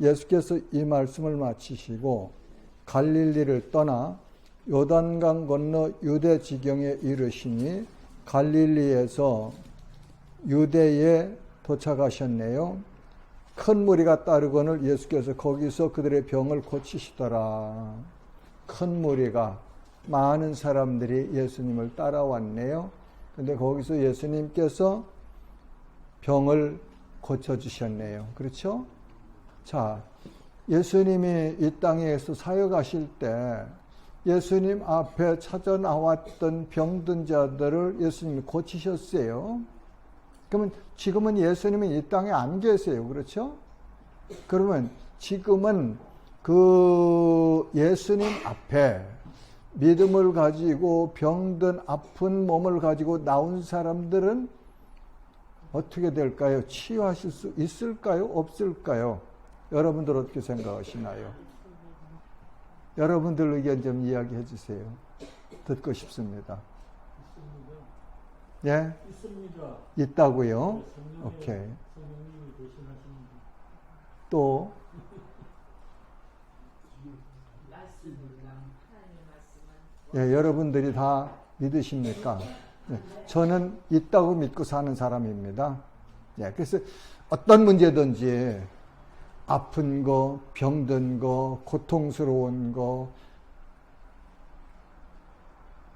예수께서 이 말씀을 마치시고 갈릴리를 떠나 요단강 건너 유대 지경에 이르시니 갈릴리에서 유대에 도착하셨네요. 큰 무리가 따르거늘 예수께서 거기서 그들의 병을 고치시더라. 큰 무리가, 많은 사람들이 예수님을 따라왔네요. 근데 거기서 예수님께서 병을 고쳐주셨네요. 그렇죠? 자, 예수님이 이 땅에서 사역하실 때 예수님 앞에 찾아 나왔던 병든 자들을 예수님이 고치셨어요. 그러면 지금은 예수님은 이 땅에 안 계세요. 그렇죠? 그러면 지금은 그 예수님 앞에 믿음을 가지고 병든 아픈 몸을 가지고 나온 사람들은 어떻게 될까요? 치유하실 수 있을까요? 없을까요? 여러분들 어떻게 생각하시나요? 여러분들 의견 좀 이야기해 주세요. 듣고 싶습니다. 예? 있습니다. 있다고요? 오케이. 또? 예, 여러분들이 다 믿으십니까? 예, 저는 있다고 믿고 사는 사람입니다. 예, 그래서 어떤 문제든지 아픈 거, 병든 거, 고통스러운 거,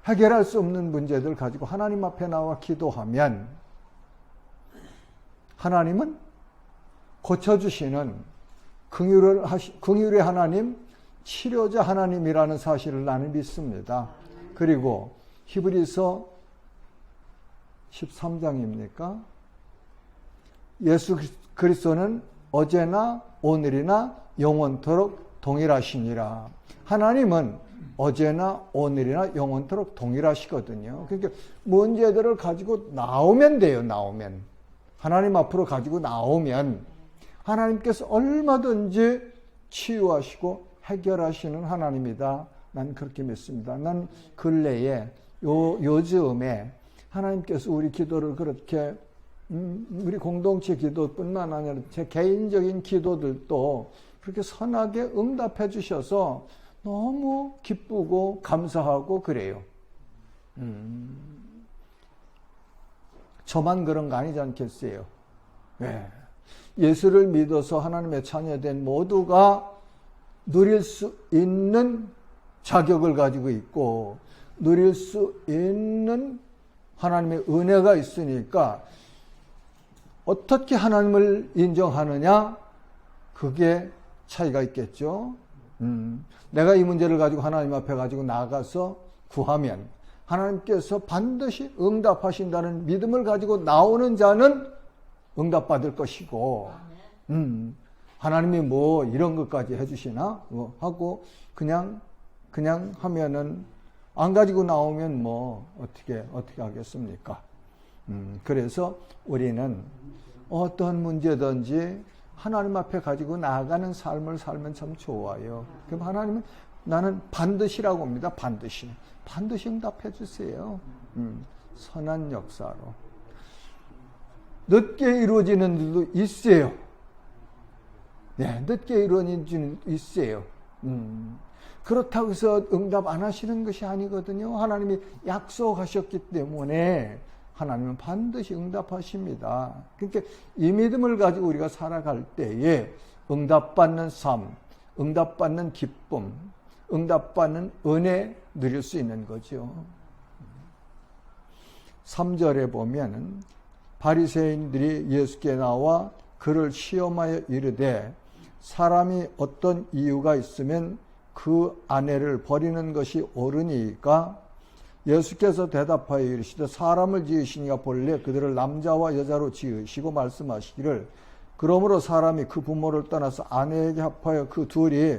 해결할 수 없는 문제들 가지고 하나님 앞에 나와 기도하면 하나님은 고쳐주시는 긍휼의 하나님, 치료자 하나님이라는 사실을 나는 믿습니다. 그리고 히브리서 13장입니까? 예수 그리스도는 어제나 오늘이나 영원토록 동일하시니라. 하나님은 어제나 오늘이나 영원토록 동일하시거든요. 그러니까 문제들을 가지고 나오면 돼요. 나오면. 하나님 앞으로 가지고 나오면 하나님께서 얼마든지 치유하시고 해결하시는 하나님이다. 난 그렇게 믿습니다. 난 근래에 요즘에 하나님께서 우리 기도를 그렇게 우리 공동체 기도뿐만 아니라 제 개인적인 기도들도 그렇게 선하게 응답해 주셔서 너무 기쁘고 감사하고 그래요. 저만 그런 거 아니지 않겠어요? 네. 예수를 믿어서 하나님의 자녀된 모두가 누릴 수 있는 자격을 가지고 있고 누릴 수 있는 하나님의 은혜가 있으니까 어떻게 하나님을 인정하느냐? 그게 차이가 있겠죠. 내가 이 문제를 가지고 하나님 앞에 가지고 나가서 구하면 하나님께서 반드시 응답하신다는 믿음을 가지고 나오는 자는 응답받을 것이고 하나님이 뭐 이런 것까지 해주시나? 뭐 하고 그냥 하면은 안 가지고 나오면 뭐 어떻게 하겠습니까? 그래서 우리는 어떤 문제든지 하나님 앞에 가지고 나아가는 삶을 살면 참 좋아요. 그럼 하나님은 나는 반드시라고 합니다. 반드시 응답해 주세요. 선한 역사로. 늦게 이루어지는 일도 있어요. 네, 늦게 이루어지는 일도 있어요. 그렇다고 해서 응답 안 하시는 것이 아니거든요. 하나님이 약속하셨기 때문에 하나님은 반드시 응답하십니다. 그러니까 이 믿음을 가지고 우리가 살아갈 때에 응답받는 삶, 응답받는 기쁨, 응답받는 은혜 누릴 수 있는 거죠. 3절에 보면 바리새인들이 예수께 나와 그를 시험하여 이르되 사람이 어떤 이유가 있으면 그 아내를 버리는 것이 옳으니까 예수께서 대답하여 이르시되 사람을 지으시니가 본래 그들을 남자와 여자로 지으시고 말씀하시기를 그러므로 사람이 그 부모를 떠나서 아내에게 합하여 그 둘이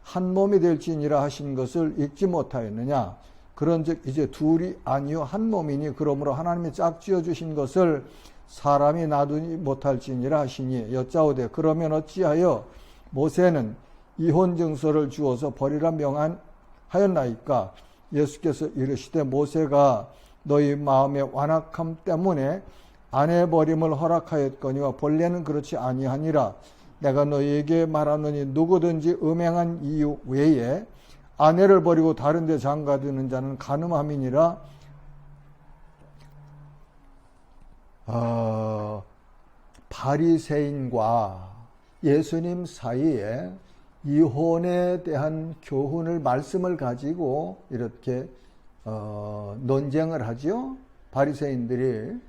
한 몸이 될지니라 하신 것을 읽지 못하였느냐. 그런즉 이제 둘이 아니요 한 몸이니 그러므로 하나님이 짝지어 주신 것을 사람이 놔두지 못할지니라 하시니 여짜오되 그러면 어찌하여 모세는 이혼 증서를 주어서 버리라 명하였나이까. 예수께서 이르시되 모세가 너희 마음의 완악함 때문에 아내 버림을 허락하였거니와 본래는 그렇지 아니하니라. 내가 너희에게 말하노니 누구든지 음행한 이유 외에 아내를 버리고 다른 데 장가드는 자는 간음함이니라. 바리새인과 예수님 사이에 이혼에 대한 교훈을 말씀을 가지고 이렇게 논쟁을 하죠. 바리새인들이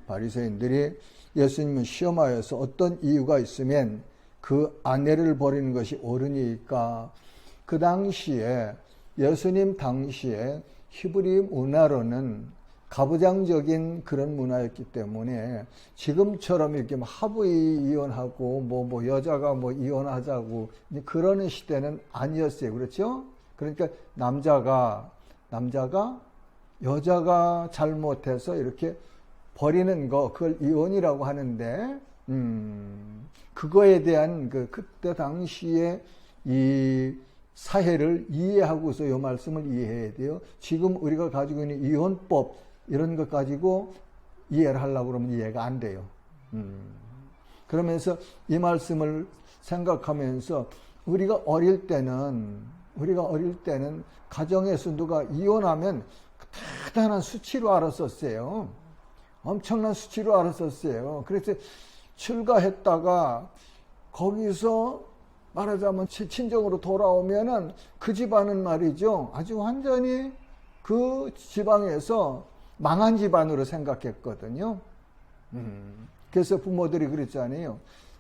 예수님을 시험하여서 어떤 이유가 있으면 그 아내를 버리는 것이 옳으니까. 그 당시에 예수님 당시에 히브리 문화로는 가부장적인 그런 문화였기 때문에 지금처럼 이렇게 하부이 이혼하고 여자가 이혼하자고 그러는 시대는 아니었어요. 그렇죠? 그러니까 남자가 여자가 잘못해서 이렇게 버리는 거, 그걸 이혼이라고 하는데, 그거에 대한 그때 당시에 이 사회를 이해하고서 이 말씀을 이해해야 돼요. 지금 우리가 가지고 있는 이혼법, 이런 것 가지고 이해를 하려고 그러면 이해가 안 돼요. 그러면서 이 말씀을 생각하면서 우리가 어릴 때는 가정에서 누가 이혼하면 대단한 수치로 알았었어요. 엄청난 수치로 알았었어요. 그래서 출가했다가 거기서 말하자면 친정으로 돌아오면은 그 집안은 말이죠, 아주 완전히 그 지방에서 망한 집안으로 생각했거든요. 그래서 부모들이 그랬잖아요.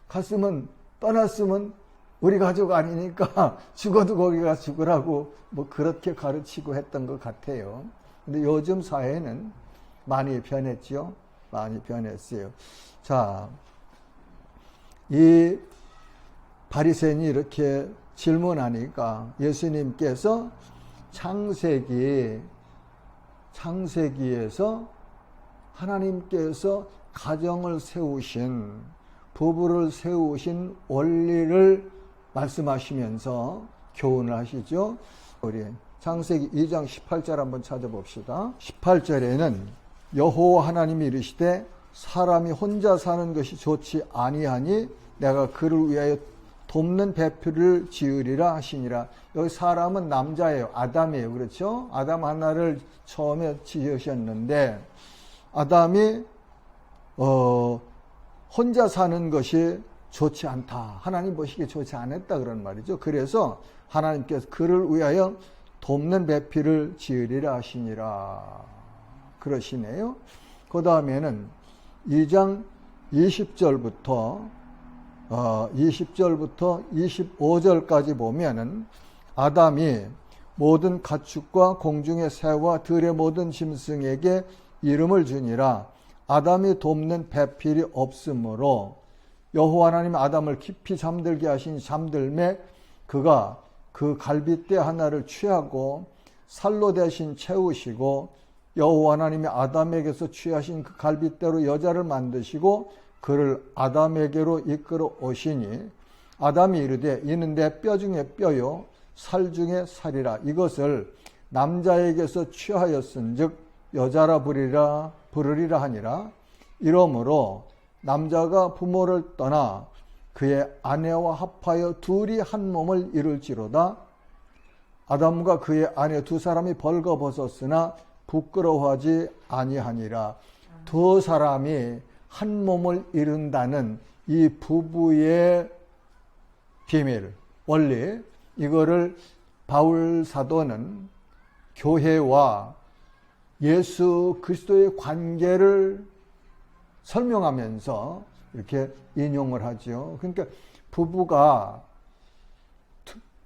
갔으면, 떠났으면 우리 가족 아니니까 죽어도 거기 가서 죽으라고 그렇게 가르치고 했던 것 같아요. 근데 요즘 사회는 많이 변했죠. 많이 변했어요. 자, 이 바리새인이 이렇게 질문하니까 예수님께서 창세기에서 하나님께서 가정을 세우신, 부부를 세우신 원리를 말씀하시면서 교훈을 하시죠. 우리 창세기 2장 18절 한번 찾아봅시다. 18절에는 여호와 하나님이 이르시되 사람이 혼자 사는 것이 좋지 아니하니 내가 그를 위하여 돕는 배필을 지으리라 하시니라. 여기 사람은 남자예요. 아담이에요. 그렇죠? 아담 하나를 처음에 지으셨는데 아담이 혼자 사는 것이 좋지 않다. 하나님 보시기에 좋지 않았다 그런 말이죠. 그래서 하나님께서 그를 위하여 돕는 배필을 지으리라 하시니라. 그러시네요. 그 다음에는 2장 20절부터 25절까지 보면은 아담이 모든 가축과 공중의 새와 들의 모든 짐승에게 이름을 주니라. 아담이 돕는 배필이 없으므로 여호와 하나님 아담을 깊이 잠들게 하신 잠들매 그가 그 갈빗대 하나를 취하고 살로 대신 채우시고 여호와 하나님이 아담에게서 취하신 그 갈빗대로 여자를 만드시고 그를 아담에게로 이끌어 오시니 아담이 이르되 이는 내 뼈 중에 뼈요 살 중에 살이라. 이것을 남자에게서 취하였은즉 여자라 부르리라 하니라. 이러므로 남자가 부모를 떠나 그의 아내와 합하여 둘이 한 몸을 이룰지로다. 아담과 그의 아내 두 사람이 벌거벗었으나 부끄러워하지 아니하니라. 두 사람이 한 몸을 이룬다는 이 부부의 비밀, 원리, 이거를 바울 사도는 교회와 예수 그리스도의 관계를 설명하면서 이렇게 인용을 하죠. 그러니까 부부가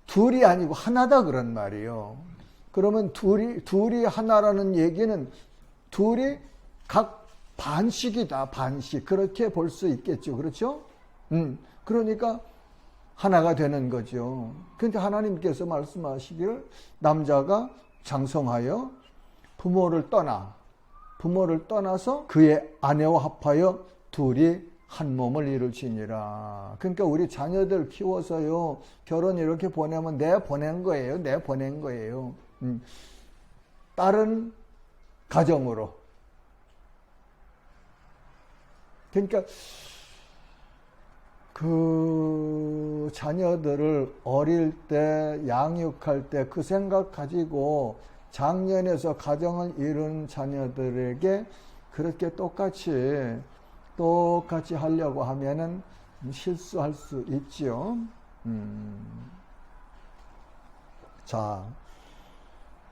둘이 아니고 하나다 그런 말이에요. 그러면 둘이 하나라는 얘기는 둘이 각 반씩이다, 반씩. 그렇게 볼 수 있겠죠. 그렇죠? 그러니까 하나가 되는 거죠. 그런데 하나님께서 말씀하시기를 남자가 장성하여 부모를 떠나서 그의 아내와 합하여 둘이 한 몸을 이룰지니라. 그러니까 우리 자녀들 키워서요, 결혼 이렇게 보내면 내 보낸 거예요. 다른 가정으로. 그러니까 그 자녀들을 어릴 때 양육할 때 그 생각 가지고 장년에서 가정을 이룬 자녀들에게 그렇게 똑같이 하려고 하면은 실수할 수 있지요. 자,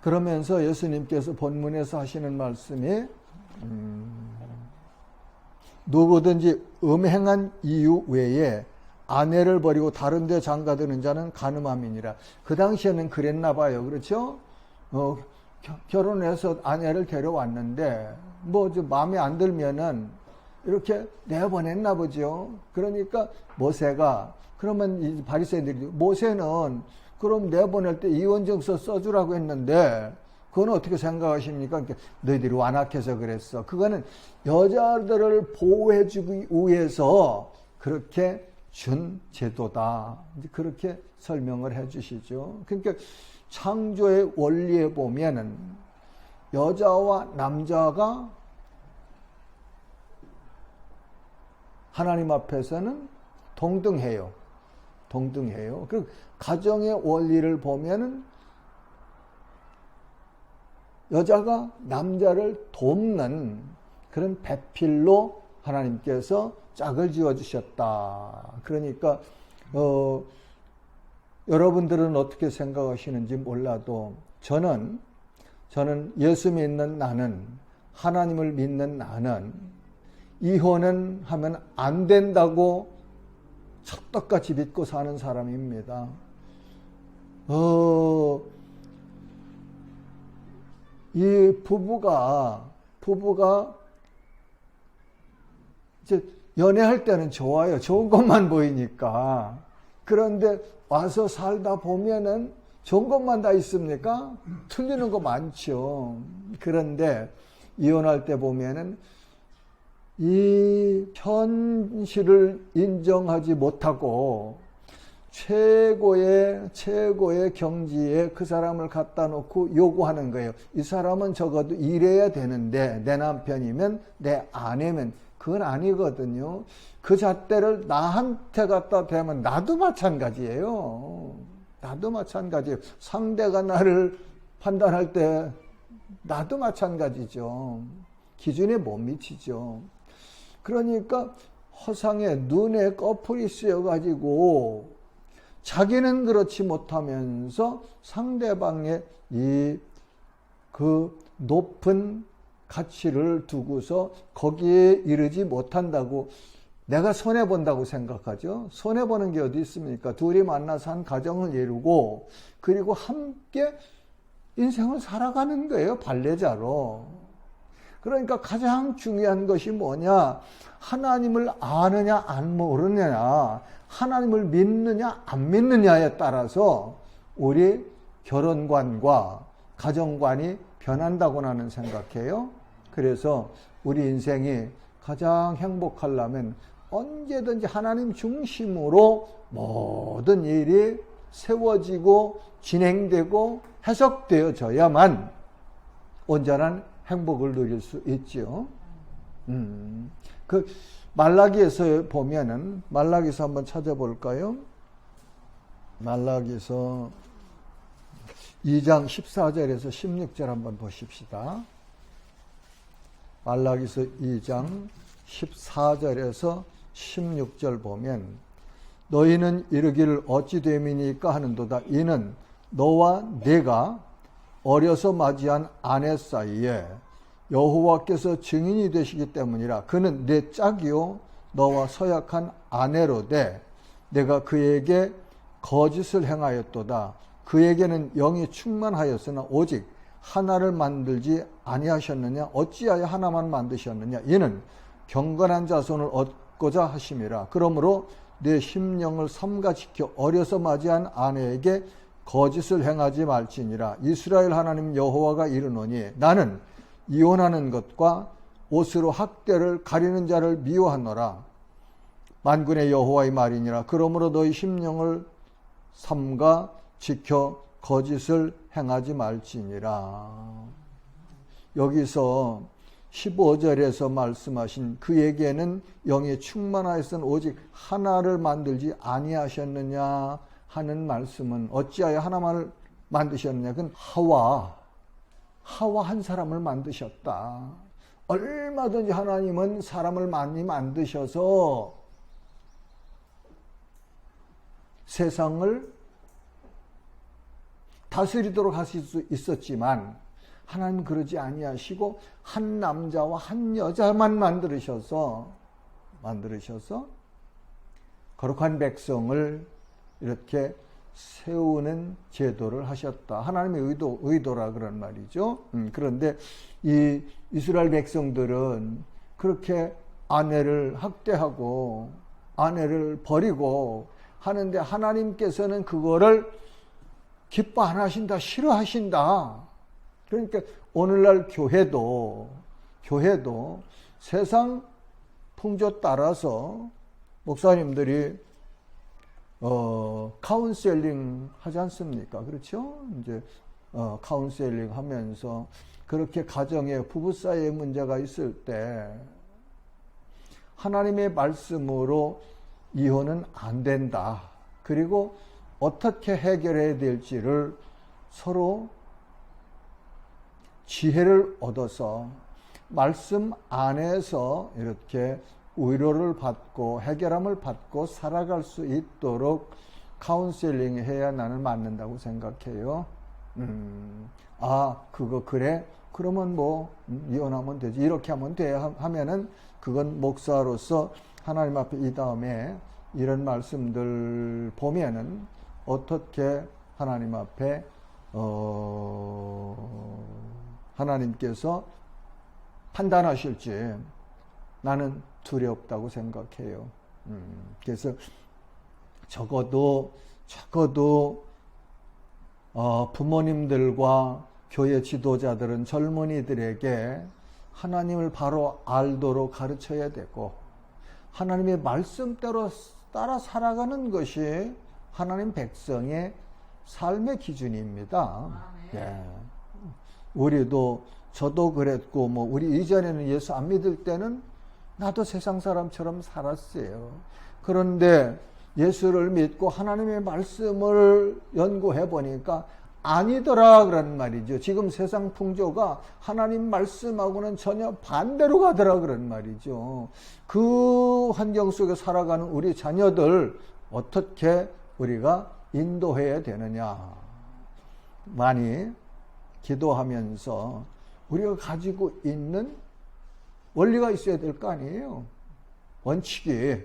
그러면서 예수님께서 본문에서 하시는 말씀이 누구든지 음행한 이유 외에 아내를 버리고 다른 데 장가드는 자는 간음함이니라. 그 당시에는 그랬나 봐요. 그렇죠? 결혼해서 아내를 데려왔는데 뭐 마음에 안 들면은 이렇게 내보냈나 보죠. 그러니까 모세가 그러면 이 바리새인들이 모세는 그럼 내보낼 때 이혼증서 써주라고 했는데 그건 어떻게 생각하십니까? 그러니까 너희들이 완악해서 그랬어. 그거는 여자들을 보호해주기 위해서 그렇게 준 제도다. 그렇게 설명을 해주시죠. 그러니까 창조의 원리에 보면은 여자와 남자가 하나님 앞에서는 동등해요. 그 가정의 원리를 보면은 여자가 남자를 돕는 그런 배필로 하나님께서 짝을 지어주셨다. 그러니까 여러분들은 어떻게 생각하시는지 몰라도 저는 예수 믿는 나는, 하나님을 믿는 나는 이혼은 하면 안 된다고 찰떡같이 믿고 사는 사람입니다. 이 부부가 이제 연애할 때는 좋아요. 좋은 것만 보이니까. 그런데 와서 살다 보면은 좋은 것만 다 있습니까? 틀리는 거 많죠. 그런데 이혼할 때 보면은 이 현실을 인정하지 못하고 최고의 경지에 그 사람을 갖다 놓고 요구하는 거예요. 이 사람은 적어도 이래야 되는데 내 남편이면 내 아내면 그건 아니거든요. 그 잣대를 나한테 갖다 대면 나도 마찬가지예요. 상대가 나를 판단할 때 나도 마찬가지죠. 기준에 못 미치죠. 그러니까 허상에 눈에 꺼풀이 쓰여가지고 자기는 그렇지 못하면서 상대방의 그 높은 가치를 두고서 거기에 이르지 못한다고 내가 손해본다고 생각하죠. 손해보는 게 어디 있습니까? 둘이 만나서 한 가정을 이루고 그리고 함께 인생을 살아가는 거예요. 발레자로. 그러니까 가장 중요한 것이 뭐냐? 하나님을 아느냐 안 모르느냐, 하나님을 믿느냐 안 믿느냐에 따라서 우리 결혼관과 가정관이 변한다고 나는 생각해요. 그래서 우리 인생이 가장 행복하려면 언제든지 하나님 중심으로 모든 일이 세워지고 진행되고 해석되어져야만 온전한 행복을 누릴 수 있죠. 그 말라기에서 보면은 말라기서 한번 찾아볼까요? 말라기서 2장 14절에서 16절 한번 보십시다. 말라기서 2장 14절에서 16절 보면 너희는 이르기를 어찌 됨이니까 하는도다. 이는 너와 내가 어려서 맞이한 아내 사이에 여호와께서 증인이 되시기 때문이라. 그는 내 짝이요 너와 서약한 아내로 돼 내가 그에게 거짓을 행하였도다. 그에게는 영이 충만하였으나 오직 하나를 만들지 아니하셨느냐? 어찌하여 하나만 만드셨느냐? 이는 경건한 자손을 얻고자 하심이라. 그러므로 내 심령을 삼가 지켜 어려서 맞이한 아내에게 거짓을 행하지 말지니라. 이스라엘 하나님 여호와가 이르노니 나는 이혼하는 것과 옷으로 학대를 가리는 자를 미워하노라. 만군의 여호와의 말이니라. 그러므로 너희 심령을 삼가 지켜 거짓을 행하지 말지니라. 여기서 15절에서 말씀하신 그에게는 영이 충만하였으니 오직 하나를 만들지 아니하셨느냐 하는 말씀은 어찌하여 하나만을 만드셨느냐. 그건 하와 한 사람을 만드셨다. 얼마든지 하나님은 사람을 많이 만드셔서 세상을 다스리도록 하실 수 있었지만 하나님은 그러지 아니하시고 한 남자와 한 여자만 만드셔서 거룩한 백성을 이렇게 세우는 제도를 하셨다. 하나님의 의도라 그런 말이죠. 그런데 이 이스라엘 백성들은 그렇게 아내를 학대하고 아내를 버리고 하는데 하나님께서는 그거를 기뻐 안 하신다, 싫어하신다. 그러니까 오늘날 교회도 세상 풍조 따라서 목사님들이 카운셀링 하지 않습니까? 그렇죠? 이제 카운셀링 하면서 그렇게 가정에 부부 사이에 문제가 있을 때 하나님의 말씀으로 이혼은 안 된다. 그리고 어떻게 해결해야 될지를 서로 지혜를 얻어서 말씀 안에서 이렇게 위로를 받고 해결함을 받고 살아갈 수 있도록 카운셀링 해야 나는 맞는다고 생각해요. 그거 그래? 그러면 이혼하면 되지. 이렇게 하면 돼. 하면은 그건 목사로서 하나님 앞에 이 다음에 이런 말씀들 보면은 어떻게 하나님 앞에 하나님께서 판단하실지 나는 두렵다고 생각해요. 그래서 적어도 부모님들과 교회 지도자들은 젊은이들에게 하나님을 바로 알도록 가르쳐야 되고 하나님의 말씀대로 따라 살아가는 것이 하나님 백성의 삶의 기준입니다. 예. 저도 그랬고 우리 이전에는 예수 안 믿을 때는 나도 세상 사람처럼 살았어요. 그런데 예수를 믿고 하나님의 말씀을 연구해 보니까 아니더라 그런 말이죠. 지금 세상 풍조가 하나님 말씀하고는 전혀 반대로 가더라 그런 말이죠. 그 환경 속에 살아가는 우리 자녀들 어떻게 우리가 인도해야 되느냐. 많이 기도하면서 우리가 가지고 있는 원리가 있어야 될 거 아니에요. 원칙이.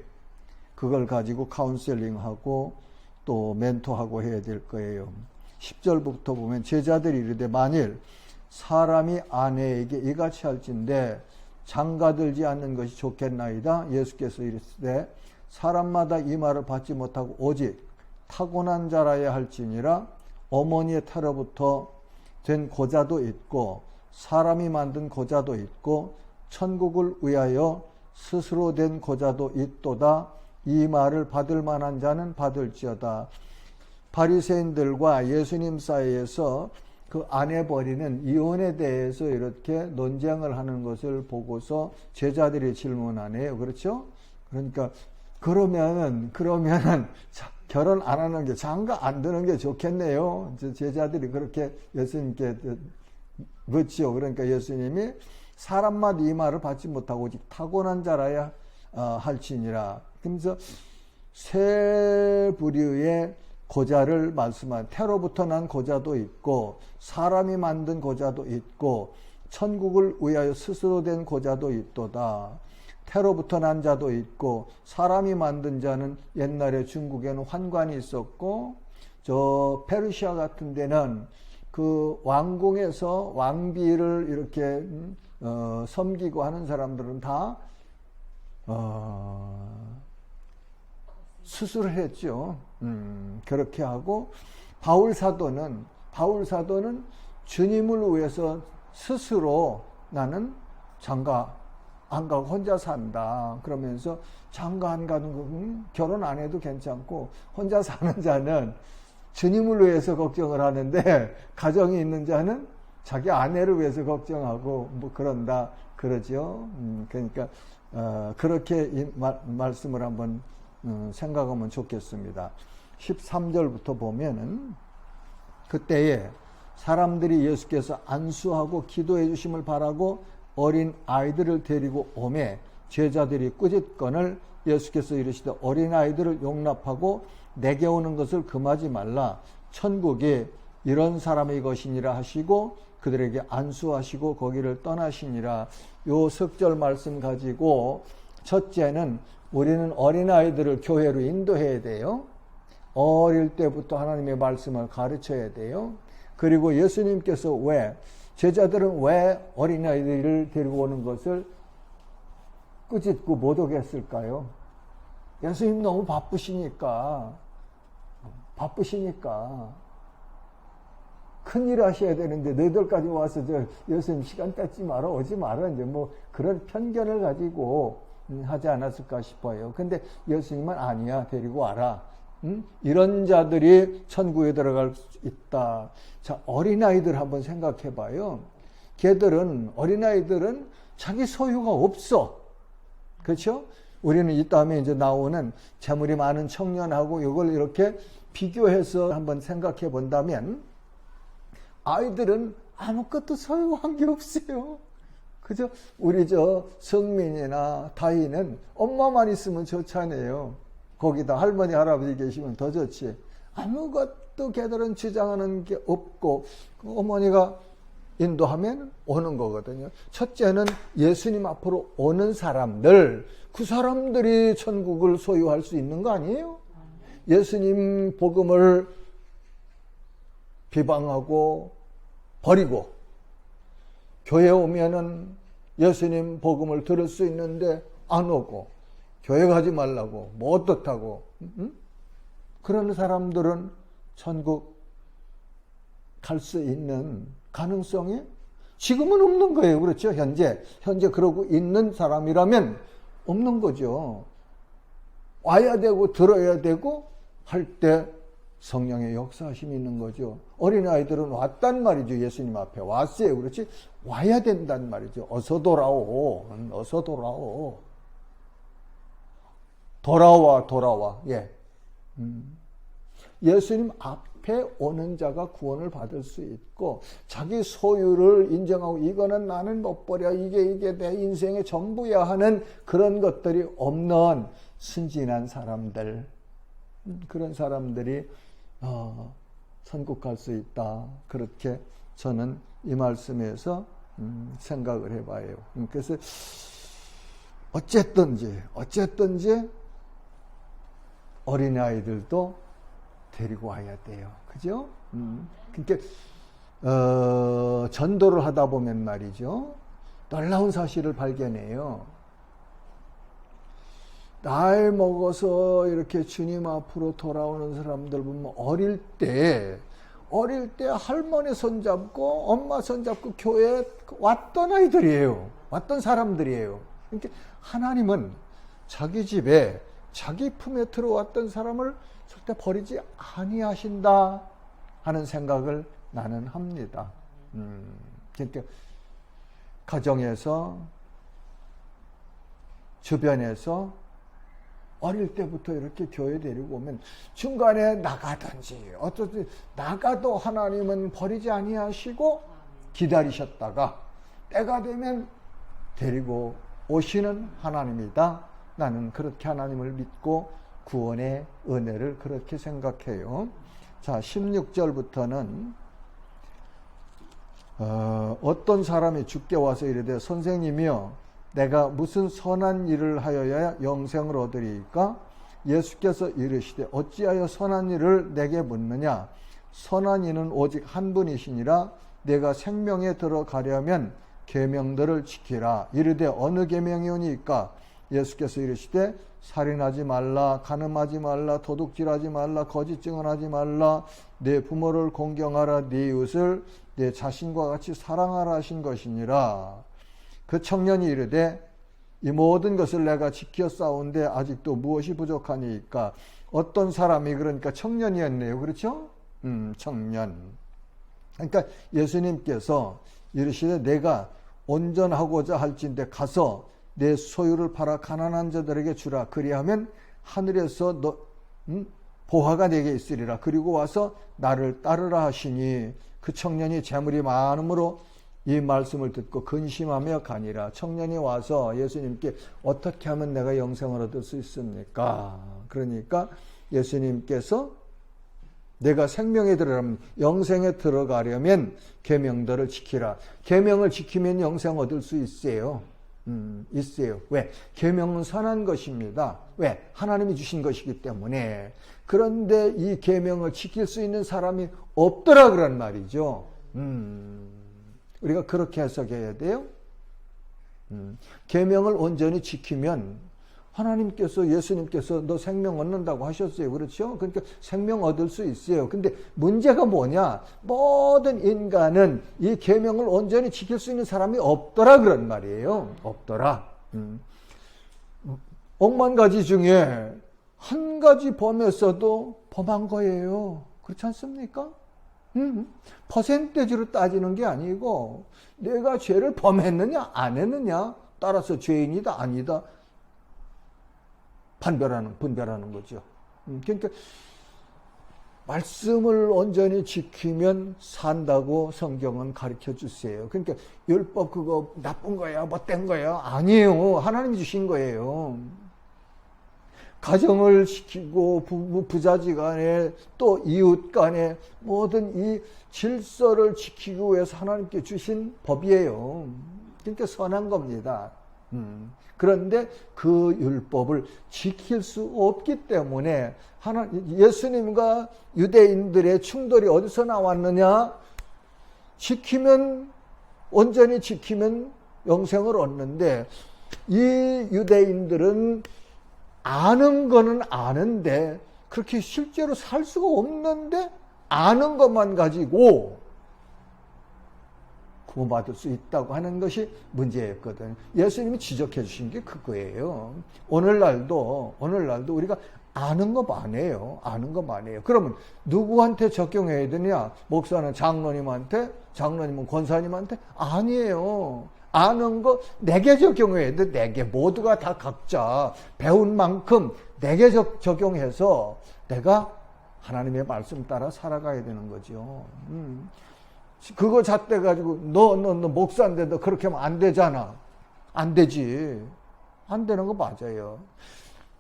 그걸 가지고 카운셀링하고 또 멘토하고 해야 될 거예요. 10절부터 보면 제자들이 이르되 만일 사람이 아내에게 이같이 할진대 장가들지 않는 것이 좋겠나이다. 예수께서 이르시되 사람마다 이 말을 받지 못하고 오직 타고난 자라야 할지니라. 어머니의 태로부터 된 고자도 있고 사람이 만든 고자도 있고 천국을 위하여 스스로 된 고자도 있도다. 이 말을 받을 만한 자는 받을지어다. 바리새인들과 예수님 사이에서 그 아내 버리는 이혼에 대해서 이렇게 논쟁을 하는 것을 보고서 제자들이 질문하네요. 그렇죠? 그러니까 그러면은 결혼 안 하는 게 장가 안 드는 게 좋겠네요. 제자들이 그렇게 예수님께 묻지요. 그러니까 예수님이 사람마다 이 말을 받지 못하고 오직 타고난 자라야 할지니라. 그러면서 세 부류의 고자를 말씀한 태로부터 난 고자도 있고 사람이 만든 고자도 있고 천국을 위하여 스스로 된 고자도 있도다. 태로부터 난 자도 있고 사람이 만든 자는 옛날에 중국에는 환관이 있었고 저 페르시아 같은 데는 그 왕궁에서 왕비를 이렇게 섬기고 하는 사람들은 다 수술을 했죠. 그렇게 하고 바울 사도는 주님을 위해서 스스로 나는 장가 안 가고 혼자 산다. 그러면서 장가 안 가는 거 결혼 안 해도 괜찮고 혼자 사는 자는 주님을 위해서 걱정을 하는데 가정이 있는 자는 자기 아내를 위해서 걱정하고 그런다. 그러죠. 그러니까 그렇게 이 말씀을 한번 생각하면 좋겠습니다. 13절부터 보면은 그때에 사람들이 예수께서 안수하고 기도해 주심을 바라고 어린 아이들을 데리고 오매 제자들이 꾸짖건을 예수께서 이르시되 어린 아이들을 용납하고 내게 오는 것을 금하지 말라. 천국이 이런 사람의 것이니라 하시고 그들에게 안수하시고 거기를 떠나시니라. 요 석절 말씀 가지고 첫째는 우리는 어린아이들을 교회로 인도해야 돼요. 어릴 때부터 하나님의 말씀을 가르쳐야 돼요. 그리고 예수님께서 제자들은 왜 어린아이들을 데리고 오는 것을 꾸짖고 못 오게 했을까요? 예수님 너무 바쁘시니까 큰일 하셔야 되는데 너희들까지 와서 예수님 시간 뺏지 마라 오지 마라 이제 뭐 그런 편견을 가지고 하지 않았을까 싶어요. 근데 예수님은 아니야 데리고 와라. 이런 자들이 천국에 들어갈 수 있다. 자, 어린아이들 한번 생각해 봐요. 어린아이들은 자기 소유가 없어. 그렇죠? 우리는 이 다음에 이제 나오는 재물이 많은 청년하고 이걸 이렇게 비교해서 한번 생각해 본다면 아이들은 아무것도 소유한 게 없어요. 그죠? 우리 성민이나 다희는 엄마만 있으면 좋잖아요. 거기다 할머니, 할아버지 계시면 더 좋지. 아무것도 걔들은 주장하는 게 없고 어머니가 인도하면 오는 거거든요. 첫째는 예수님 앞으로 오는 사람들, 그 사람들이 천국을 소유할 수 있는 거 아니에요? 예수님 복음을 비방하고 버리고 교회 오면은 예수님 복음을 들을 수 있는데 안 오고 교회 가지 말라고 뭐 어떻다고 그런 사람들은 천국 갈 수 있는 가능성이 지금은 없는 거예요. 그렇죠? 현재 그러고 있는 사람이라면 없는 거죠. 와야 되고 들어야 되고 할 때 성령의 역사하심이 있는 거죠. 어린아이들은 왔단 말이죠. 예수님 앞에 왔어요. 그렇지? 와야 된단 말이죠. 어서 돌아오. 어서 돌아오. 돌아와. 예. 예수님 앞에 오는 자가 구원을 받을 수 있고 자기 소유를 인정하고 이거는 나는 못 버려. 이게 내 인생의 전부야 하는 그런 것들이 없는 순진한 사람들. 그런 사람들이 천국 갈 수 있다. 그렇게 저는 이 말씀에서 생각을 해봐요. 그래서 어쨌든지 어린아이들도 데리고 와야 돼요. 그죠? 그러니까 전도를 하다 보면 말이죠. 놀라운 사실을 발견해요. 나이 먹어서 이렇게 주님 앞으로 돌아오는 사람들 보면 어릴 때 할머니 손잡고 엄마 손잡고 교회에 왔던 아이들이에요. 왔던 사람들이에요. 그러니까 하나님은 자기 집에 자기 품에 들어왔던 사람을 절대 버리지 아니하신다 하는 생각을 나는 합니다. 그러니까 가정에서 주변에서 어릴 때부터 이렇게 교회 데리고 오면 중간에 나가든지 어떻든 나가도 하나님은 버리지 아니하시고 기다리셨다가 때가 되면 데리고 오시는 하나님이다. 나는 그렇게 하나님을 믿고 구원의 은혜를 그렇게 생각해요. 자, 16절부터는 어떤 사람이 주께 와서 이르되 선생님이여 내가 무슨 선한 일을 하여야 영생을 얻으리이까? 예수께서 이르시되 어찌하여 선한 일을 내게 묻느냐? 선한 이는 오직 한 분이시니라. 내가 생명에 들어가려면 계명들을 지키라. 이르되 어느 계명이오니까? 예수께서 이르시되 살인하지 말라, 간음하지 말라, 도둑질하지 말라, 거짓 증언하지 말라, 내 부모를 공경하라, 네 이웃을 내 자신과 같이 사랑하라 하신 것이니라. 그 청년이 이르되 이 모든 것을 내가 지켰사온데 아직도 무엇이 부족하니까? 어떤 사람이 그러니까 청년이었네요. 그렇죠? 청년. 그러니까 예수님께서 이르시되 내가 온전하고자 할진대 가서 내 소유를 팔아 가난한 자들에게 주라. 그리하면 하늘에서 보화가 내게 있으리라. 그리고 와서 나를 따르라 하시니 그 청년이 재물이 많음으로 이 말씀을 듣고 근심하며 가니라. 청년이 와서 예수님께 어떻게 하면 내가 영생을 얻을 수 있습니까? 그러니까 예수님께서 내가 생명에 들어가면, 영생에 들어가려면 계명들을 지키라. 계명을 지키면 영생 얻을 수 있어요. 있어요. 왜? 계명은 선한 것입니다. 왜? 하나님이 주신 것이기 때문에. 그런데 이 계명을 지킬 수 있는 사람이 없더라 그런 말이죠. 우리가 그렇게 해석해야 돼요. 계명을 온전히 지키면 하나님께서, 예수님께서 너 생명 얻는다고 하셨어요. 그렇죠? 그러니까 생명 얻을 수 있어요. 근데 문제가 뭐냐? 모든 인간은 이 계명을 온전히 지킬 수 있는 사람이 없더라 그런 말이에요. 없더라. 억만 가지 중에 한 가지 범했어도 범한 거예요. 그렇지 않습니까? 퍼센테이지로 따지는 게 아니고 내가 죄를 범했느냐 안 했느냐 따라서 죄인이다 아니다 분별하는 거죠. 그러니까 말씀을 온전히 지키면 산다고 성경은 가르쳐 주세요. 그러니까 율법 그거 나쁜 거야, 못된 거야? 아니에요. 하나님이 주신 거예요. 가정을 지키고 부자지 간에 또 이웃 간에 모든 이 질서를 지키기 위해서 하나님께 주신 법이에요. 그러니까 선한 겁니다. 그런데 그 율법을 지킬 수 없기 때문에 예수님과 유대인들의 충돌이 어디서 나왔느냐? 온전히 지키면 영생을 얻는데, 이 유대인들은 아는 거는 아는데 그렇게 실제로 살 수가 없는데 아는 것만 가지고 구원받을 수 있다고 하는 것이 문제였거든요. 예수님이 지적해 주신 게 그거예요. 오늘날도 우리가 아는 것만 해요. 그러면 누구한테 적용해야 되냐? 목사는 장로님한테, 장로님은 권사님한테? 아니에요. 아는 거 내게 적용해야 돼. 내게 모두가 다 각자 배운 만큼 내게 적용해서 내가 하나님의 말씀 따라 살아가야 되는 거죠. 그거 잣대 가지고 너 목사인데 너 그렇게 하면 안 되잖아. 안 되지. 안 되는 거 맞아요.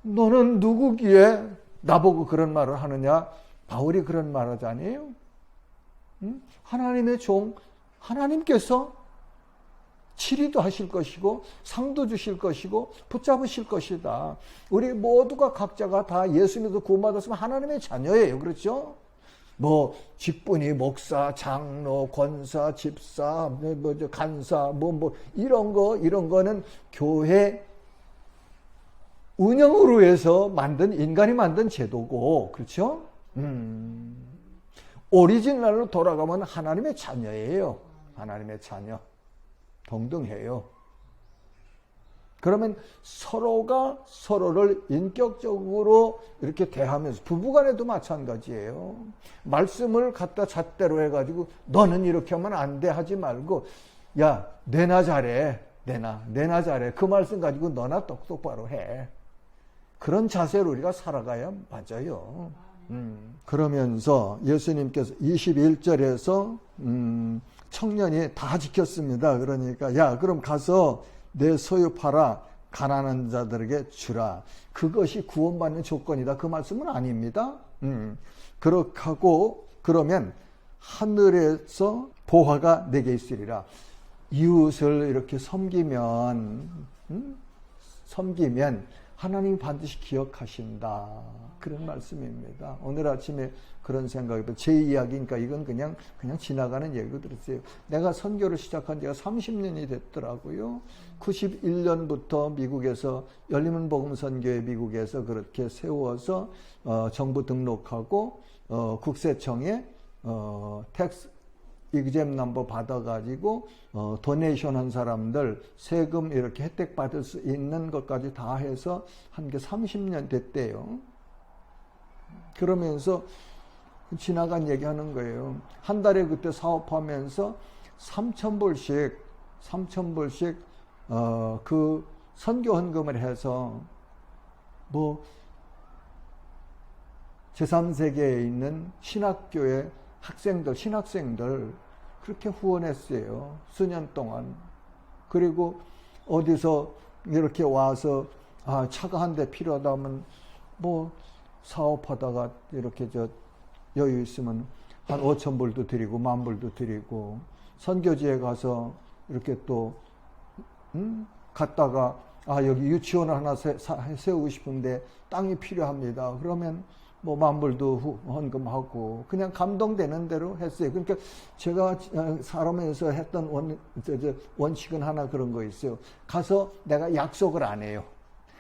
너는 누구기에 나보고 그런 말을 하느냐? 바울이 그런 말 하잖아요. 하나님의 종, 하나님께서 치리도 하실 것이고 상도 주실 것이고 붙잡으실 것이다. 우리 모두가 각자가 다 예수님도 구원받았으면 하나님의 자녀예요. 그렇죠? 뭐 직분이 목사, 장로, 권사, 집사, 간사, 이런 거는 교회 운영으로 해서 인간이 만든 제도고, 그렇죠? 오리지널로 돌아가면 하나님의 자녀예요. 하나님의 자녀. 동등해요. 그러면 서로가 서로를 인격적으로 이렇게 대하면서, 부부간에도 마찬가지예요. 말씀을 갖다 잣대로 해가지고 너는 이렇게 하면 안 돼 하지 말고, 야 내나 잘해, 내나 잘해, 그 말씀 가지고 너나 똑바로 해. 그런 자세로 우리가 살아가야 맞아요. 그러면서 예수님께서 21절에서 청년이 다 지켰습니다. 그러니까 야 그럼 가서 내 소유 팔아 가난한 자들에게 주라. 그것이 구원받는 조건이다. 그 말씀은 아닙니다. 그렇게 하고 그러면 하늘에서 보화가 내게 있으리라. 이웃을 이렇게 섬기면 하나님이 반드시 기억하신다. 그런 말씀입니다. 오늘 아침에 그런 생각이, 제 이야기니까 이건 그냥 지나가는 얘기로 들었어요. 내가 선교를 시작한 지가 30년이 됐더라고요. 91년부터 미국에서 열리면 복음 선교회 미국에서 그렇게 세워서 정부 등록하고 국세청에 텍스 이그잼 넘버 받아가지고 도네이션 한 사람들 세금 이렇게 혜택 받을 수 있는 것까지 다 해서 한 게 30년 됐대요. 그러면서 지나간 얘기하는 거예요. 한 달에 그때 사업하면서 3,000불씩 3,000불씩 그 선교 헌금을 해서 뭐 제3세계에 있는 신학교의 신학생들 그렇게 후원했어요. 수년 동안. 그리고 어디서 이렇게 와서 차가 한 대 필요하다면 뭐 사업하다가 이렇게 여유 있으면 한 5,000불도 드리고 10,000불도 드리고, 선교지에 가서 이렇게 또 갔다가 여기 유치원을 하나 세우고 싶은데 땅이 필요합니다. 그러면 뭐 10,000불도 헌금하고 그냥 감동되는 대로 했어요. 그러니까 제가 살아면서 했던 원칙은 하나 그런 거 있어요. 가서 내가 약속을 안 해요.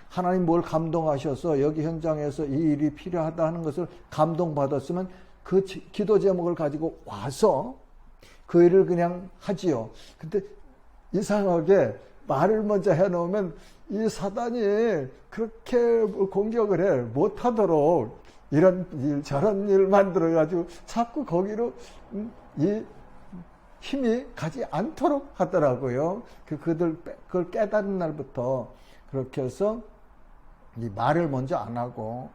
하나님 뭘 감동하셔서 여기 현장에서 이 일이 필요하다 하는 것을 감동받았으면 그 기도 제목을 가지고 와서 그 일을 그냥 하지요. 근데 이상하게 말을 먼저 해놓으면 이 사단이 그렇게 공격을 해 못하도록 이런 일 저런 일 만들어가지고 자꾸 거기로 이 힘이 가지 않도록 하더라고요. 그걸 깨달은 날부터 그렇게 해서 이 말을 먼저 안 하고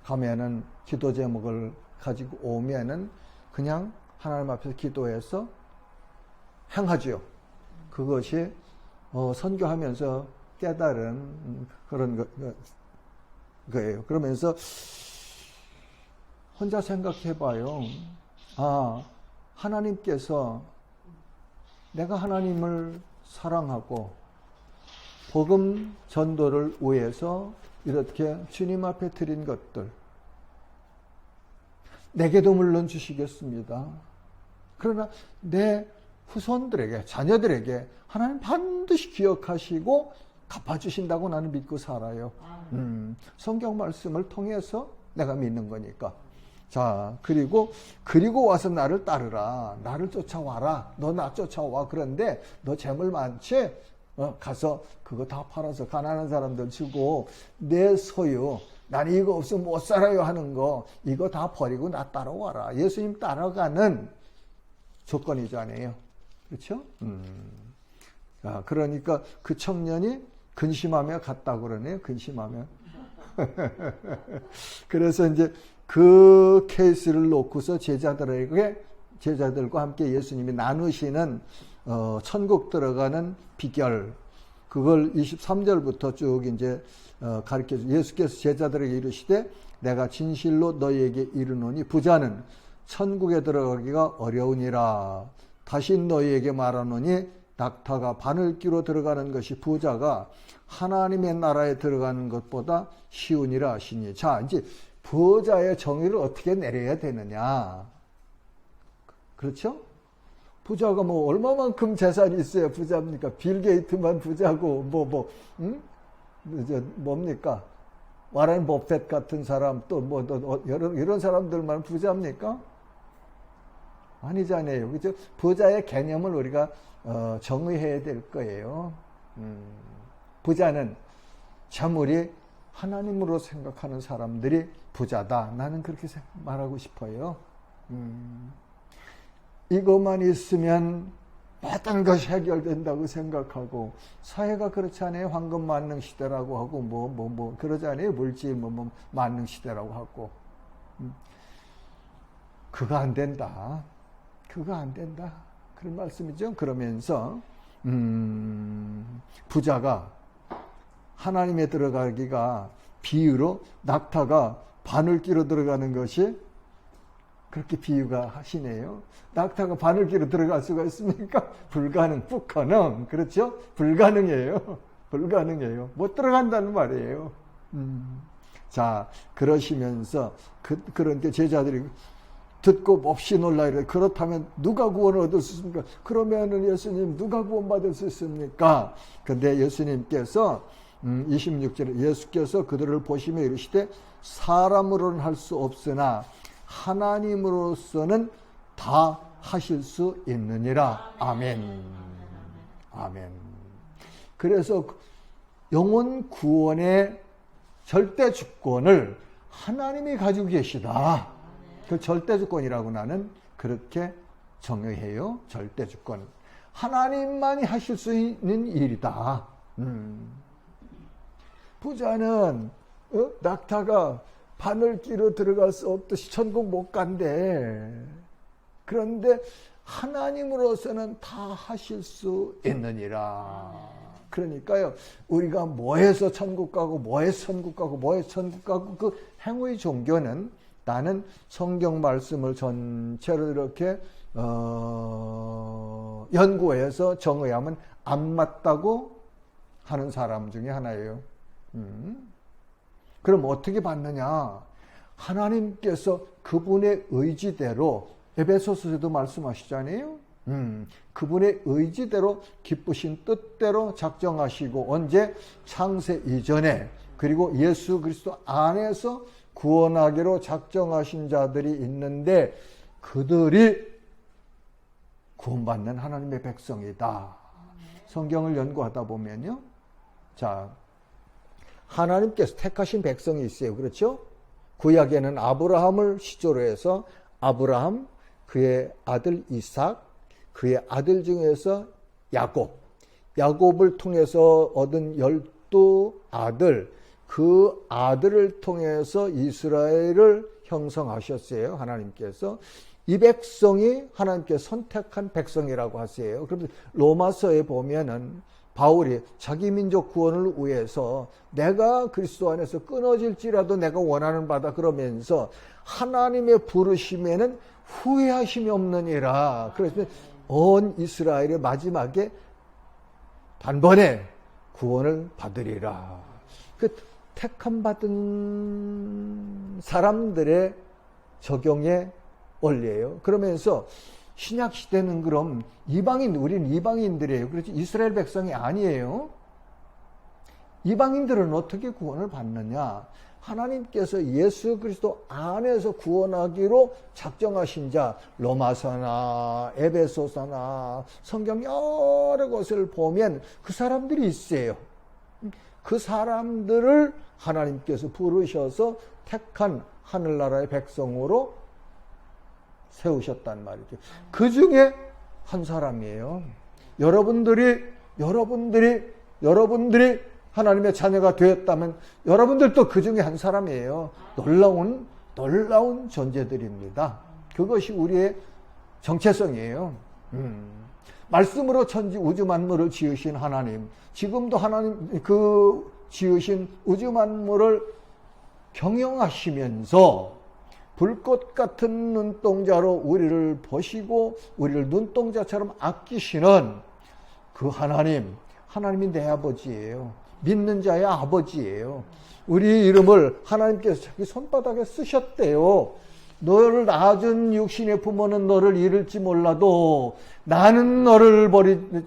가면은 기도 제목을 가지고 오면은 그냥 하나님 앞에서 기도해서 행하지요. 그것이 선교하면서 깨달은 그런 거예요. 그러면서 혼자 생각해봐요. 하나님께서 내가 하나님을 사랑하고 복음 전도를 위해서 이렇게 주님 앞에 드린 것들 내게도 물론 주시겠습니다. 그러나 내 후손들에게, 자녀들에게 하나님 반드시 기억하시고 갚아주신다고 나는 믿고 살아요. 성경 말씀을 통해서 내가 믿는 거니까. 자, 그리고 와서 나를 따르라. 나를 쫓아와라. 너 나 쫓아와. 그런데 너 재물 많지? 가서 그거 다 팔아서 가난한 사람들 주고 내 소유, 나는 이거 없으면 못 살아요 하는 거 이거 다 버리고 나 따라와라. 예수님 따라가는 조건이잖아요. 그렇죠? 그러니까 그 청년이 근심하며 갔다고 그러네요. 근심하며. 그래서 이제 그 케이스를 놓고서 제자들과 함께 예수님이 나누시는 천국 들어가는 비결, 그걸 23절부터 쭉 이제 가르쳐 예수께서 제자들에게 이르시되 내가 진실로 너희에게 이르노니 부자는 천국에 들어가기가 어려우니라. 다시 너희에게 말하노니 낙타가 바늘귀로 들어가는 것이 부자가 하나님의 나라에 들어가는 것보다 쉬우니라 하시니. 자, 이제 부자의 정의를 어떻게 내려야 되느냐. 그렇죠? 부자가 뭐 얼마만큼 재산이 있어야 부자입니까? 빌 게이트만 부자고 뭡니까? 와렌 버핏 같은 사람 또 이런 사람들만 부자입니까? 아니잖아요. 그죠? 부자의 개념을 우리가 정의해야 될 거예요. 부자는 재물이 하나님으로 생각하는 사람들이 부자다. 나는 그렇게 말하고 싶어요. 이것만 있으면 모든 것이 해결된다고 생각하고, 사회가 그렇지 않아요? 황금 만능 시대라고 하고 그러지 않아요? 물질 만능 시대라고 하고. 그거 안 된다. 그거 안 된다. 그런 말씀이죠. 그러면서 부자가 하나님에 들어가기가 비유로 낙타가 바늘귀로 들어가는 것이 그렇게 비유가 하시네요. 낙타가 바늘귀로 들어갈 수가 있습니까? 불가능, 불가능. 그렇죠? 불가능해요. 불가능해요. 못 들어간다는 말이에요. 자, 그러시면서 그런데 제자들이 듣고 몹시 놀라 이래. 그렇다면 누가 구원을 얻을 수 있습니까? 그러면은 예수님 누가 구원받을 수 있습니까? 근데 예수님께서 26절에 예수께서 그들을 보시며 이르시되 사람으로는 할 수 없으나 하나님으로서는 다 하실 수 있느니라. 아멘. 아멘. 그래서 영혼 구원의 절대 주권을 하나님이 가지고 계시다. 그 절대 주권이라고 나는 그렇게 정의해요. 절대 주권. 하나님만이 하실 수 있는 일이다. 부자는 낙타가 바늘 끼러 들어갈 수 없듯이 천국 못 간대. 그런데 하나님으로서는 다 하실 수 있느니라. 그러니까요, 우리가 뭐 해서 천국 가고, 뭐 해서 천국 가고, 뭐 해서 천국 가고, 그 행위 종교는 나는 성경 말씀을 전체로 이렇게 연구해서 정의하면 안 맞다고 하는 사람 중에 하나예요. 그럼 어떻게 받느냐? 하나님께서 그분의 의지대로, 에베소서에도 말씀하시잖아요. 그분의 의지대로 기쁘신 뜻대로 작정하시고, 언제? 창세 이전에, 그리고 예수 그리스도 안에서 구원하기로 작정하신 자들이 있는데, 그들이 구원받는 하나님의 백성이다. 성경을 연구하다 보면요, 자, 하나님께서 택하신 백성이 있어요. 그렇죠? 구약에는 아브라함을 시조로 해서 아브라함, 그의 아들 이삭, 그의 아들 중에서 야곱을 통해서 얻은 12아들, 그 아들을 통해서 이스라엘을 형성하셨어요. 하나님께서. 이 백성이 하나님께서 선택한 백성이라고 하세요. 그런데 로마서에 보면은 바울이 자기 민족 구원을 위해서 내가 그리스도 안에서 끊어질지라도 내가 원하는 바다 그러면서 하나님의 부르심에는 후회하심이 없느니라. 그래서 온 이스라엘의 마지막에 단번에 구원을 받으리라. 그 택함 받은 사람들의 적용의 원리예요. 그러면서 신약 시대는 그럼 우리는 이방인들이에요. 그렇지 이스라엘 백성이 아니에요. 이방인들은 어떻게 구원을 받느냐? 하나님께서 예수 그리스도 안에서 구원하기로 작정하신 자, 로마서나 에베소서나 성경 여러 곳을 보면 그 사람들이 있어요. 그 사람들을 하나님께서 부르셔서 택한 하늘나라의 백성으로 세우셨단 말이죠. 그 중에 한 사람이에요. 여러분들이 하나님의 자녀가 되었다면 여러분들도 그 중에 한 사람이에요. 놀라운 존재들입니다. 그것이 우리의 정체성이에요. 말씀으로 천지 우주 만물을 지으신 하나님, 지금도 하나님 그 지으신 우주 만물을 경영하시면서 불꽃 같은 눈동자로 우리를 보시고 우리를 눈동자처럼 아끼시는 그 하나님이 내 아버지예요. 믿는 자의 아버지예요. 우리 이름을 하나님께서 자기 손바닥에 쓰셨대요. 너를 낳아준 육신의 부모는 너를 잃을지 몰라도 나는 너를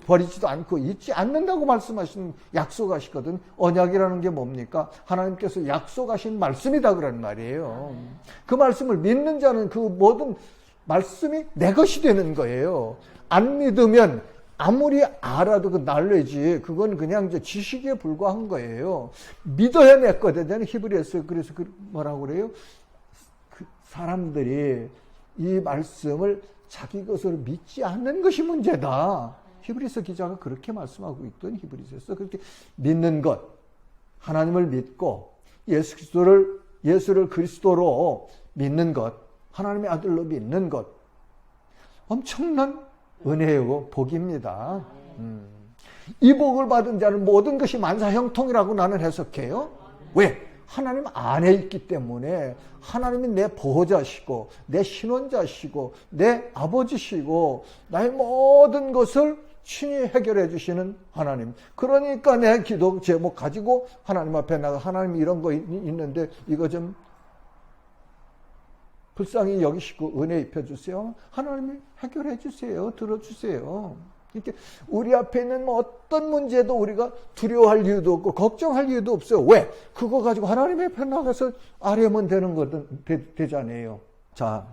버리지도 않고 잊지 않는다고 말씀하신 약속하시거든. 언약이라는 게 뭡니까? 하나님께서 약속하신 말씀이다 그런 말이에요. 그 말씀을 믿는 자는 그 모든 말씀이 내 것이 되는 거예요. 안 믿으면 아무리 알아도 그 날래지 그건 그냥 지식에 불과한 거예요. 믿어야 내 거거든요. 히브리서에 그래서 뭐라고 그래요? 사람들이 이 말씀을 자기 것으로 믿지 않는 것이 문제다. 히브리서 기자가 그렇게 말씀하고 있던 히브리서에서 그렇게 믿는 것, 하나님을 믿고 예수를 그리스도로 믿는 것, 하나님의 아들로 믿는 것, 엄청난 은혜요 복입니다. 이 복을 받은 자는 모든 것이 만사형통이라고 나는 해석해요. 왜? 하나님 안에 있기 때문에 하나님이 내 보호자시고 내 신원자시고 내 아버지시고 나의 모든 것을 친히 해결해 주시는 하나님. 그러니까 내 기도 제목 가지고 하나님 앞에 나가 하나님 이런 거 있는데 이거 좀 불쌍히 여기시고 은혜 입혀주세요. 하나님이 해결해 주세요. 들어주세요. 이렇게 우리 앞에 있는 어떤 문제도 우리가 두려워할 이유도 없고 걱정할 이유도 없어요. 왜? 그거 가지고 하나님의 앞에 나가서 아뢰면 되는 거든 되잖아요. 자,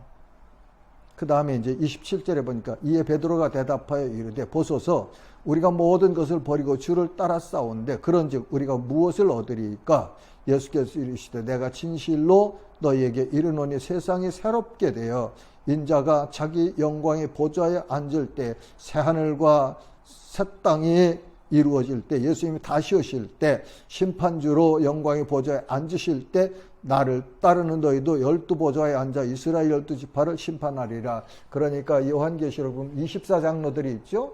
그 다음에 이제 27절에 보니까 이에 베드로가 대답하여 이르되 보소서 우리가 모든 것을 버리고 주를 따라 싸운데 그런즉 우리가 무엇을 얻으리까? 예수께서 이르시되 내가 진실로 너희에게 이르노니 세상이 새롭게 되어 인자가 자기 영광의 보좌에 앉을 때 새하늘과 새 땅이 이루어질 때, 예수님이 다시 오실 때, 심판주로 영광의 보좌에 앉으실 때 나를 따르는 너희도 12보좌에 앉아 이스라엘 12지파를 심판하리라. 그러니까 요한계시록 보면 24장로들이 있죠.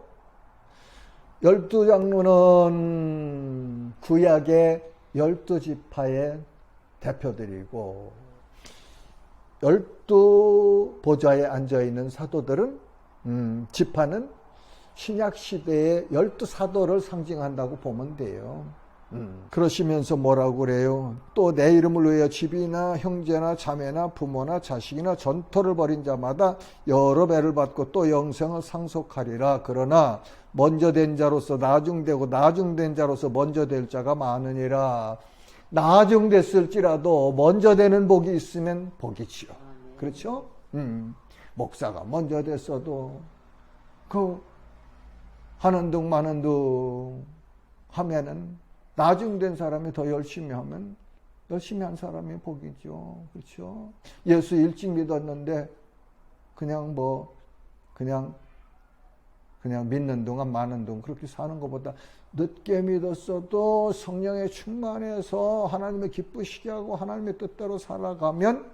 12장로는 구약의 12지파의 대표들이고 12보좌에 앉아있는 사도들은 지파는 신약시대의 12사도를 상징한다고 보면 돼요. 그러시면서 뭐라고 그래요? 또 내 이름을 위하여 집이나 형제나 자매나 부모나 자식이나 전토를 벌인 자마다 여러 배를 받고 또 영생을 상속하리라. 그러나 먼저 된 자로서 나중되고 나중된 자로서 먼저 될 자가 많으니라. 나중됐을지라도 먼저 되는 복이 있으면 복이지요. 그렇죠? 목사가 먼저 됐어도 그 하는 둥 마는 둥 하면은 나중된 사람이 더 열심히 하면 열심히 한 사람이 복이죠. 그렇죠? 예수 일찍 믿었는데 그냥 믿는 동안 많은 동안 그렇게 사는 것보다 늦게 믿었어도 성령에 충만해서 하나님을 기쁘시게 하고 하나님의 뜻대로 살아가면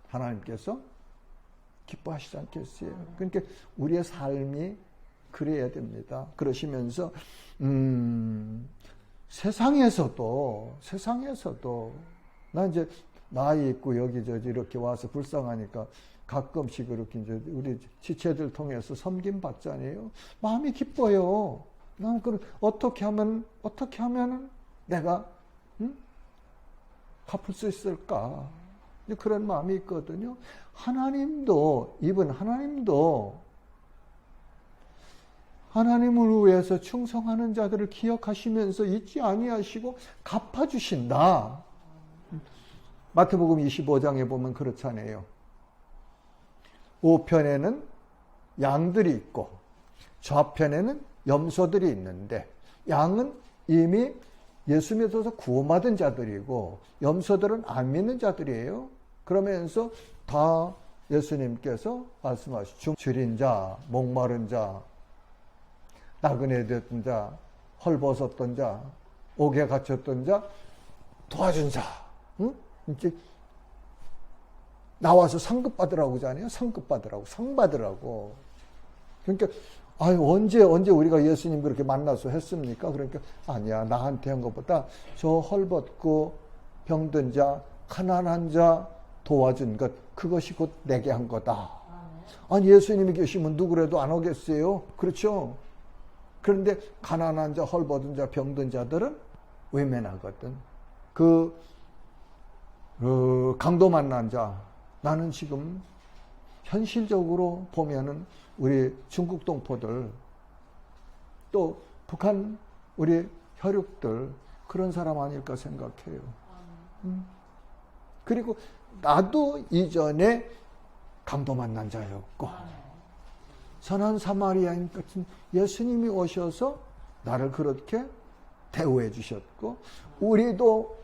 하나님께서 기뻐하시지 않겠어요. 그러니까 우리의 삶이 그래야 됩니다. 그러시면서 세상에서도 나 이제 나이 있고 여기저기 이렇게 와서 불쌍하니까 가끔씩 그렇게 이제 우리 지체들 통해서 섬김 받잖아요. 마음이 기뻐요. 나는 어떻게 하면 내가 갚을 수 있을까? 그런 마음이 있거든요. 하나님도 하나님을 위해서 충성하는 자들을 기억하시면서 잊지 아니하시고 갚아주신다. 마태복음 25장에 보면 그렇잖아요. 우편에는 양들이 있고 좌편에는 염소들이 있는데 양은 이미 예수 믿어서 구원받은 자들이고 염소들은 안 믿는 자들이에요. 그러면서 다 예수님께서 말씀하시죠. 줄인 자, 목마른 자, 나그네 됐던 자, 헐벗었던 자, 옥에 갇혔던 자, 도와준 자, 이제 나와서 상급 받으라고 하잖아요. 상 받으라고. 그러니까 언제 우리가 예수님 그렇게 만나서 했습니까? 그러니까 아니야, 나한테 한 것보다 저 헐벗고 병든 자, 가난한 자 도와준 것, 그것이 곧 내게 한 거다. 아니, 예수님이 계시면 누구라도 안 오겠어요? 그렇죠? 그런데 가난한 자, 헐벗은 자, 병든 자들은 외면하거든. 강도 만난 자, 나는 지금 현실적으로 보면은 우리 중국 동포들 또 북한 우리 혈육들 그런 사람 아닐까 생각해요. 그리고 나도 이전에 강도 만난 자였고 선한 사마리아인 같은 예수님이 오셔서 나를 그렇게 대우해 주셨고 우리도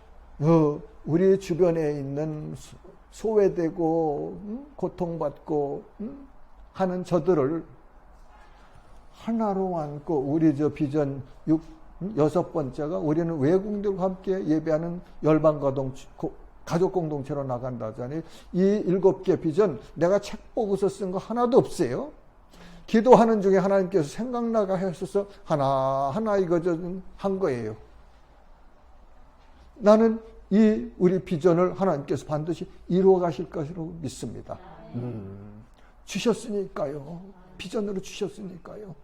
우리 주변에 있는 소외되고 고통받고 하는 저들을 하나로 안고 우리 비전 6번째가 우리는 외국인들과 함께 예배하는 가족 공동체로 나간다잖아요. 이 7개 비전 내가 책 보고서 쓴 거 하나도 없어요. 기도하는 중에 하나님께서 생각나가 하셔서 하나하나 이거 한 거예요. 나는 우리 비전을 하나님께서 반드시 이루어 가실 것으로 믿습니다. 주셨으니까요. 비전으로 주셨으니까요.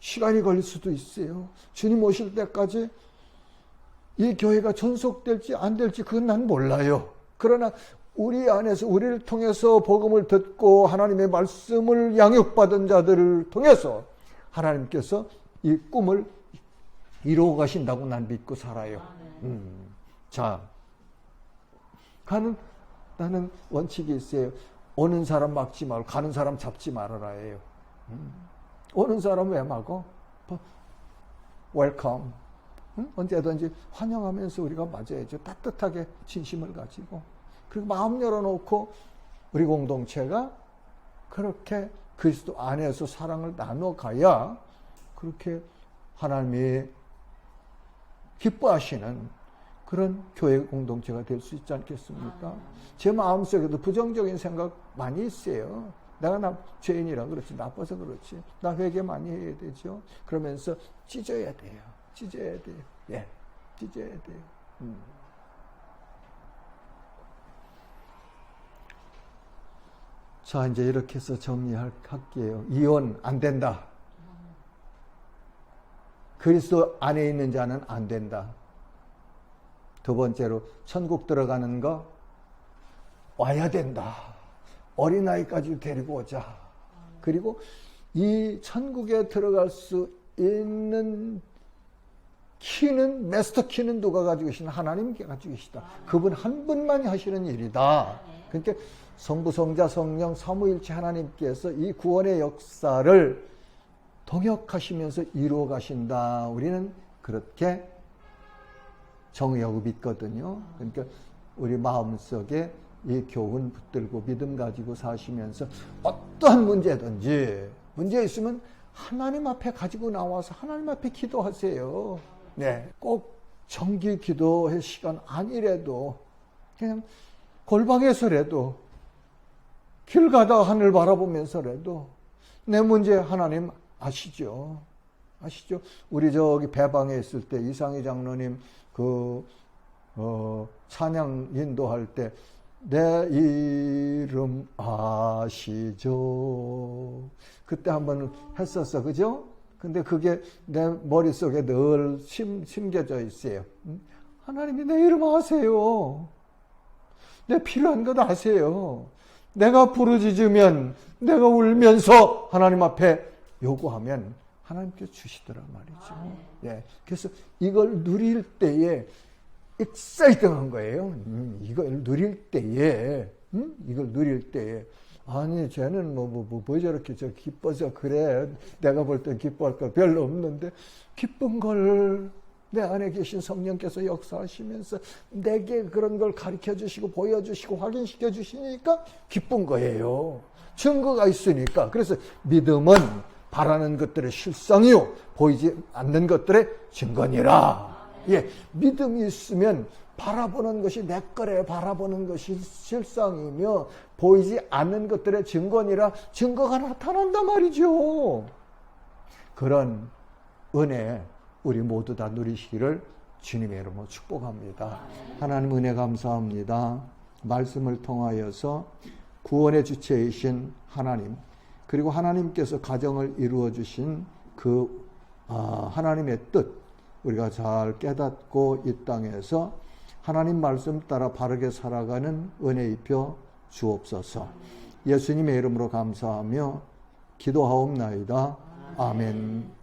시간이 걸릴 수도 있어요. 주님 오실 때까지 이 교회가 전속될지 안 될지 그건 난 몰라요. 그러나 우리 안에서 우리를 통해서 복음을 듣고 하나님의 말씀을 양육받은 자들을 통해서 하나님께서 이 꿈을 이루어 가신다고 난 믿고 살아요. 자, 나는 원칙이 있어요. 오는 사람 막지 말고 가는 사람 잡지 말아라 해요. 오는 사람 왜 막어? 웰컴. 응? 언제든지 환영하면서 우리가 맞아야죠. 따뜻하게 진심을 가지고. 그리고 마음 열어놓고 우리 공동체가 그렇게 그리스도 안에서 사랑을 나눠가야 그렇게 하나님이 기뻐하시는 그런 교회 공동체가 될 수 있지 않겠습니까? 제 마음속에도 부정적인 생각 많이 있어요. 내가 죄인이라 그렇지, 나빠서 그렇지, 나 회개 많이 해야 되죠. 그러면서 찢어야 돼요. 찢어야 돼요. 예, 찢어야 돼요. 자, 이제 이렇게 해서 정리할게요. 이혼 안 된다. 그리스도 안에 있는 자는 안 된다. 두 번째로, 천국 들어가는 거 와야 된다. 어린아이까지 데리고 오자. 그리고 이 천국에 들어갈 수 있는 키는, 마스터 키는 누가 가지고 계시나? 하나님께 가지고 계시다. 그분 한 분만이 하시는 일이다. 그러니까 성부, 성자, 성령, 삼위일체 하나님께서 이 구원의 역사를 동역하시면서 이루어 가신다. 우리는 그렇게 정의하고 믿거든요. 그러니까 우리 마음속에 이 교훈 붙들고 믿음 가지고 사시면서 어떠한 문제든지 문제 있으면 하나님 앞에 가지고 나와서 하나님 앞에 기도하세요. 네, 꼭 정기 기도의 시간 아니래도 그냥 골방에서라도 길 가다가 하늘 바라보면서라도 내 문제 하나님 아시죠? 아시죠? 우리 저기 배방에 있을 때 이상희 장로님 찬양 인도할 때 내 이름 아시죠? 그때 한번 했었어, 그죠? 근데 그게 내 머릿속에 늘 심겨져 있어요. 하나님이 내 이름 아세요. 내 필요한 것 아세요. 내가 부르짖으면, 내가 울면서 하나님 앞에 요구하면 하나님께서 주시더란 말이죠. 예. 그래서 이걸 누릴 때에 익사이팅한 거예요. 이걸 누릴 때에, 이걸 누릴 때에, 아니, 쟤는 뭐 저렇게 기뻐서 그래. 내가 볼 때 기뻐할 거 별로 없는데, 기쁜 걸 내 안에 계신 성령께서 역사하시면서 내게 그런 걸 가르쳐 주시고, 보여주시고, 확인시켜 주시니까 기쁜 거예요. 증거가 있으니까. 그래서 믿음은 바라는 것들의 실상이요, 보이지 않는 것들의 증거니라. 예, 믿음이 있으면 바라보는 것이 내 거래 바라보는 것이 실상이며 보이지 않는 것들의 증거니라. 증거가 나타난단 말이죠. 그런 은혜 우리 모두 다 누리시기를 주님의 이름으로 축복합니다. 하나님 은혜 감사합니다. 말씀을 통하여서 구원의 주체이신 하나님, 그리고 하나님께서 가정을 이루어 주신 그 하나님의 뜻 우리가 잘 깨닫고 이 땅에서 하나님 말씀 따라 바르게 살아가는 은혜 입혀 주옵소서. 예수님의 이름으로 감사하며 기도하옵나이다. 아멘.